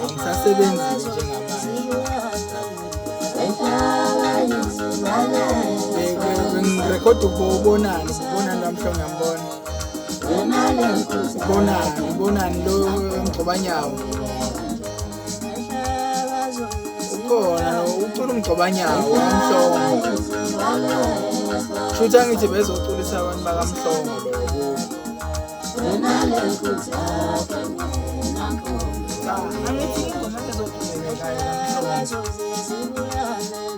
angisasebenzile njengamanje. Ngirekhoda ubonani namhla ngiyambona. Bonani lo Mgcobanyawo. Ukhona ucula uMgcobanyawo wamhlongo. Shutha ngithi bezoculisa abantu bakamhlongo lobo. Angithi ingoma ezoculeka kahle kamhlongo.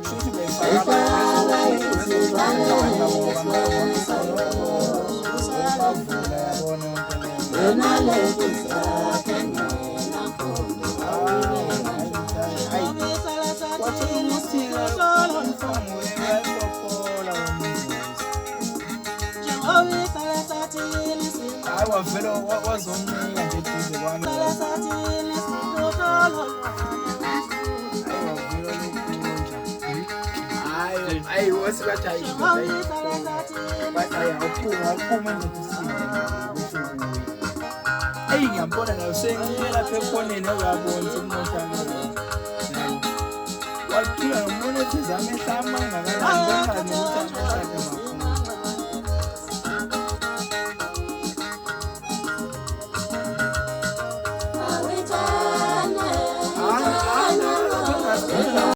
Shuthi befaka wavela wazomnika nje eduze kwami. Hayi wasibathi hayi awuphuma eyi ngiyambona nayo sengiye lapha ekhoneni uyabona sekunotshani waphila ngomona ethi zame hlama ngakalani